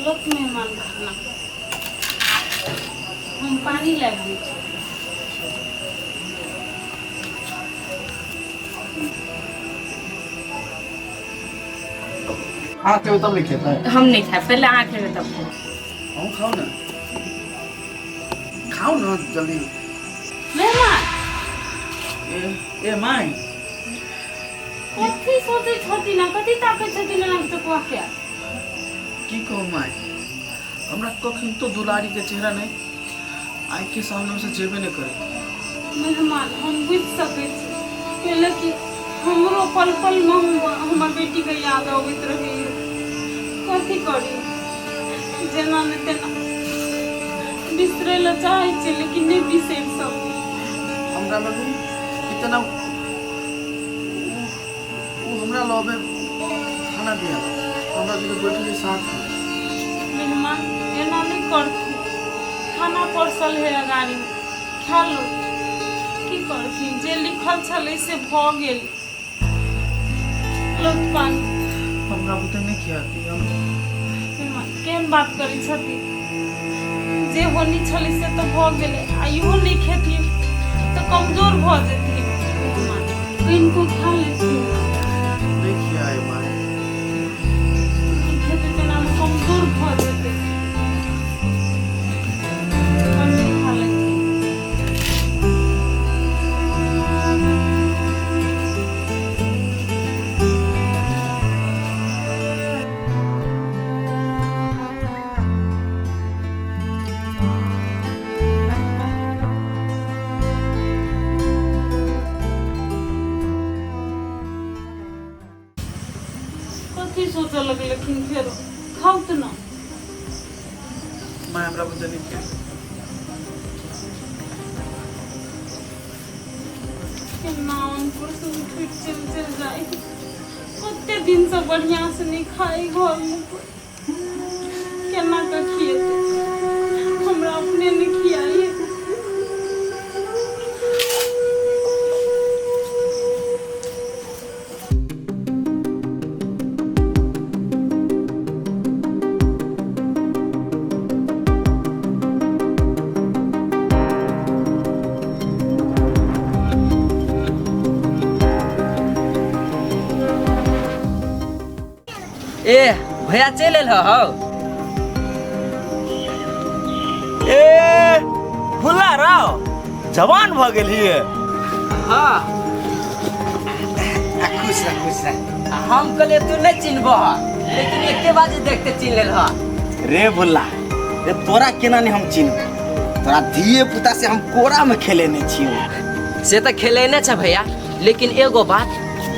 लोग मेहमान खाना हम पानी लाग दी। आते हो तब नहीं खाता है। हम नहीं खाए, पहले आके में तब हम खाओ ना, खाओ ना जल्दी। मेहमान ए माई कथी सोचे छथि ना, कथी ताके छथि ना तो को क्या की कहो माई, हमरा कखन तो दुलारी के चेहरा नहीं आई के सामने से जेबे नहीं करे। मेहमान हम बुझ सके छी पहले कि हमरो पल पल में हमर बेटी के याद आबैत रहे। कथी करी, जेना ने तेना बिसरे ला चाहे छी लेकिन नहीं बिसर सकू। हमरा लगू इतना वो हमरा लबे खाना दिया, हमरा जो बैठे साथ में। मेहमान एना नहीं करती, खाना परसल है अगाड़ी में, खा लो। की करथिन, जे लिखल छले से भ गेल। लोट पानी हमरा बुते नहीं किया कि हम मेहमान केन बात करी छथि, जे होनी छले से तो भ गेले, आ इहो नहीं खेथिन तो कमजोर भ जेथिन। मेहमान इनको खा लेथिन, नहीं किया है माई। खेते तेना में कमजोर भ जेते। हम नहीं खा लेथिन। कथी सोचे लगे लेकिन फिर खाओ तो ना। मैं हमरा बुते नहीं किया। चल जाए कते दिन से बढ़िया से नहीं खाई घर में, केना के खिएते, हमरा अपने नहीं खियाई। ए भैया चल हो ए भुला रहो जवान भ गेलिए। हाँ खुश रह। हम कहले तू नहीं चिन्हब, लेकिन एके बाजे देखते चिन्ह लेल हा। रे भुला रे तोरा केना नहीं हम चिन्ह, तोरा धिये पुता से हम कोरा में खेले नहीं छियो। से तो खेलेने छ भैया, लेकिन एगो बात,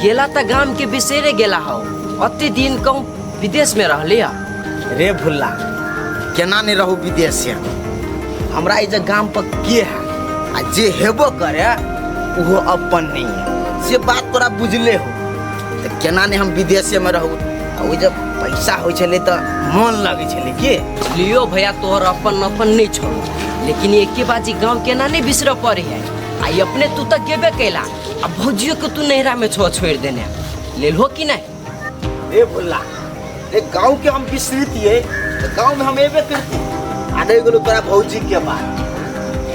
गेला त गाम के बिसेरे गेला हो, अति दिन कहूँ विदेश में रहले। रे भुल्ला केना नहीं रहू विदेश से, हमरा इज गाम पर के है आ जे हेबो करे वो अपन नहीं है, से बात तोरा बुझले हो। तो केना नहीं हम विदेश में रहू, आ जब पैसा हो चले तो मन लगे चले के लियो भैया, तोहर अपन अपन नहीं छोड़ो, लेकिन एके बाजी गाँव केना नहीं बिसर पड़े है। आई अपने तू तक गेबे कैला, अब भौजियो को तू नहरा में छोड़ देने ले हो कि नहीं। रे भुल्ला रे गाँव के हम बिसरतिए तो गाँव में हम एबे करती आधे गेलो तोरा भौजी के बात।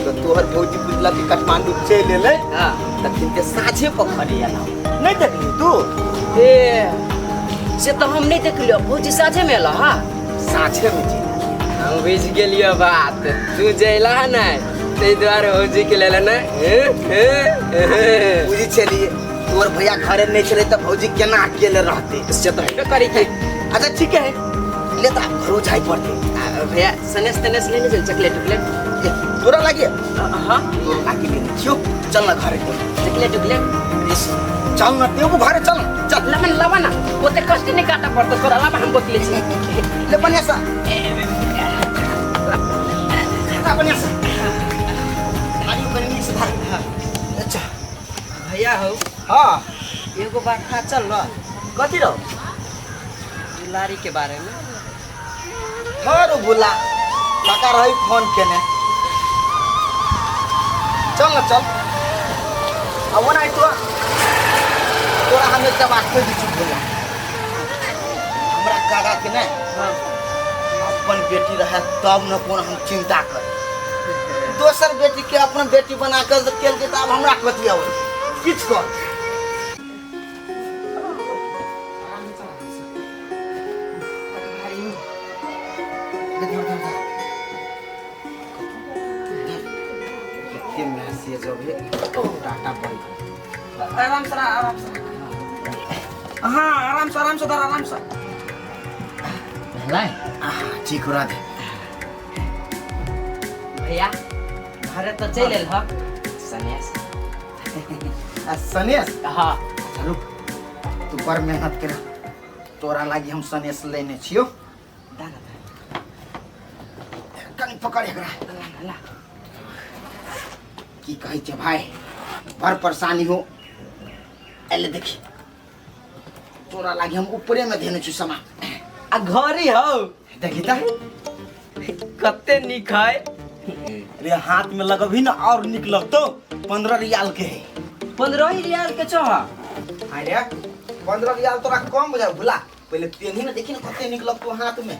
तो तोहर भौजी बुझला कि काठमांडू चल ले, हाँ तखन के साझे पोखरी आला नहीं देखली तू। ए से तो हम नहीं देखलियो, भौजी साझे में ला। हाँ साझे में जी हम बुझ गेलियो बात, तू जैला है ना ते द्वारे भौजी के लेला ना। बुझी चलिए तोर भैया घरे नहीं चले तो भौजी केना अकेले रहते, इससे तो हेबे करी के। अच्छा ठीक है लेता रोज आई पड़ते। भैया सनेस तनेस लेने चल, चॉकलेट टुकलेट तोरा लगे। हाँ आके लेने क्यों चल ना घरे को चॉकलेट टुकलेट चल ना तेरे घरे चल चल। लमन लावा ना, ओते कष्ट नहीं काटा पड़ता तोरा, लावा हम बोतले से ले बढ़िया सा बढ़िया सा आलू करनी से भाई। अच्छा भैया हो। हाँ एगो बात था चल रहा कथी रहो दुलारी के बारे में। हर बुला काका रही फोन केने चल ना चल अब ना तो एकटा बात कहि दै छी भोला हमरा काका के ने अपन बेटी रहे तब न कोन हम चिंता कर दोसर बेटी के अपन बेटी बना कर केल के तब हमरा कथि आवे किछ कर के मैसेज अबे डाटा बंद आराम से हाँ आराम से धर आराम से ठीक हो दे भैया घरे तो चल एल सनेस सनेस हाँ रुक तू पर मेहनत कर तोरा लागी हम सनेस लेने छियो कनी पकड़ एकरा की कहै छै भाई बड़ परेशानी हो एले देखी तोरा लागी हम ऊपरे में देने छी सामान आ घरे हो देखी त कते निक है रे हाथ में लगबही ना और निक लगतो 15 रियाल के है 15 रियाल के छह हाय रे 15 रियाल तोरा कम बुझा भुला पहले पेनही ना देखी ना कते निक लगतो हाथ में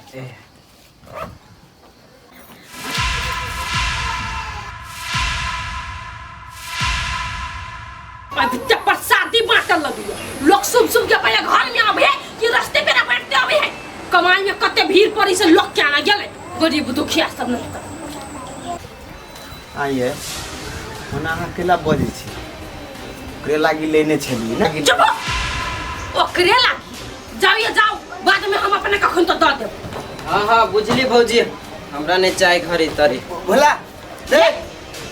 अभी तक प्रसादी बांटल लगी लोग सुबह सुबह के पहले घर में आवे कि रास्ते पे ना बैठते आवे है कमाई में कते भीड़ पड़ी से लोग क्या ना गेले गरीब दुखिया सब नहीं कर आइए मना अकेला बजे छी ओकरे लागी लेने छली ना चुप ओकरे लागी जाओ ये जाओ बाद में हम अपने कखन तो दे देब हाँ बुझली भौजी हमरा ने चाय घरे तरे भोला दे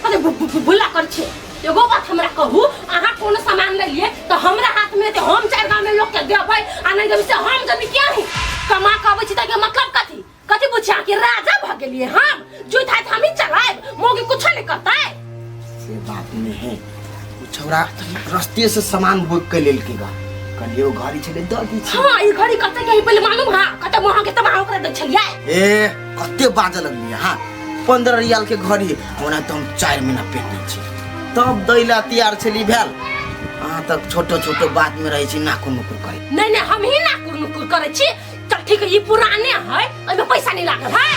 अरे भुला कर छे एगो बात हमरा कहू अहाँ कोनो सामान ले लिए तो हमरा हाथ में ते हम चार गांव में लोग के देबै आ नहीं देबै से हम जमी क्या है कमा के आबै छी त के मतलब कथि बुझा के राजा भ गेलिए हम जो था हम ही चलाए मोगी कुछ नहीं करता है से बात नहीं है वो छोरा रास्ते से सामान बुक के लेल के गा कलियो घड़ी छले द दी छी हां ई घड़ी कते के पहले मालूम हां कते मोहा के तबाह कर दे छलिए ए कते बाजल लगलिए हां 15 रियाल के घड़ी हमरा तो हम 4 महीना पेटने छी तब दैला तैयार छली भेल अहाँ तक छोटो बात में रहे छी नाकुर नुकुर करे नहीं हम ही नाकुर नुकुर करे छी चल ठीक है ये पुराने है ओमे पैसा नहीं लागल है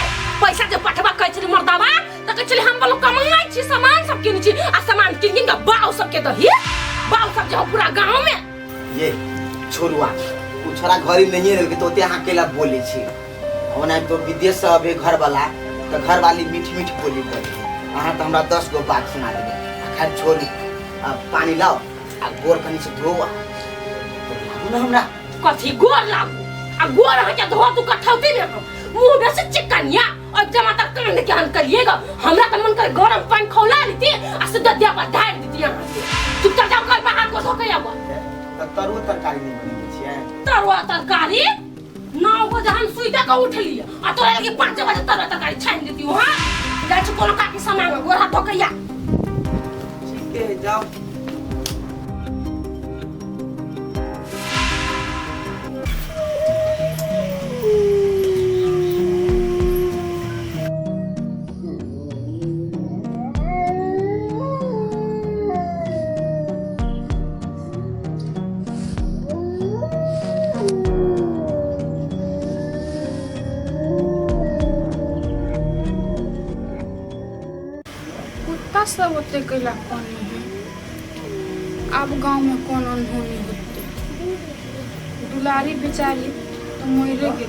पैसा जे पठवा कहै छी मर्दावा त कहै छी हम बोलो कमाई छी सामान सब किन छी आ सामान किन के बाऊ सब के दही बाऊ सब जे पूरा गांव में ये छोरुआ उ छोरा घरी नहीं रह के तो ते अहाँ केला बोले छी ओना तो विदेश से अबे घर वाला तो घर वाली मीठ बोली बोली अहाँ तो हमरा 10 गो बात सुना देबे खाली छोरी पानी लाओ आ गोर कनी से धोवा तो लागू ना हमरा कथी गोर लागू आ गोर है के धो तू कठौती में मुंह में से चिकनिया अब जमा तक कांड के हन करिएगा हमरा त मन कर गरम पानी खौला लेती आ सीधा दिया पर ढाल देती यहां से तू चल जाओ घर पे हाथ को धो के आवा त तरुआ तरकारी नहीं बनी छिए तरुआ तरकारी 9 बजे हम सुइता का उठ लिया आ तोरा लगे 5 बजे तरुआ तरकारी छान देती हो हां जाय छ कोनो काकी सामान में गोर हाथ धो के आ ठीक है जाओ सब होते कैला कौन है अब गांव में कौन अनहोनी होते दुलारी बेचारी तो मरे गई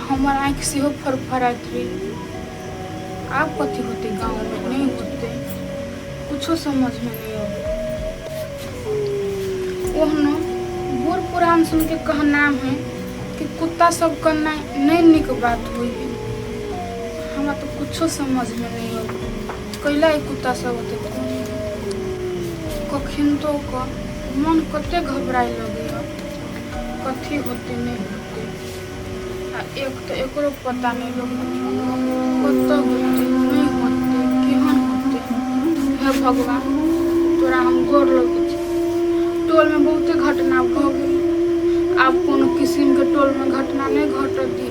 हमार आँख से हो फरफरात रही अब कथी होते गांव में नहीं होते कुछो समझ में नहीं आवे ओह न बूढ़ पुरान सुन के कहना है कि कुत्ता सब करना नहीं निक बात हुई है हमरा तो कुछो समझ में नहीं आवे कैला कुत्ता सब होते कखिन तो मन कते घबराए लगे कथी होते नहीं होते आ एक तो एकरो पता नहीं लगे कत होते नहीं होते केहन होते हे भगवान तोरा हम गोर लगे टोल में बहुते घटना भ गई अब कोनो किस्म के टोल में घटना नहीं घट दी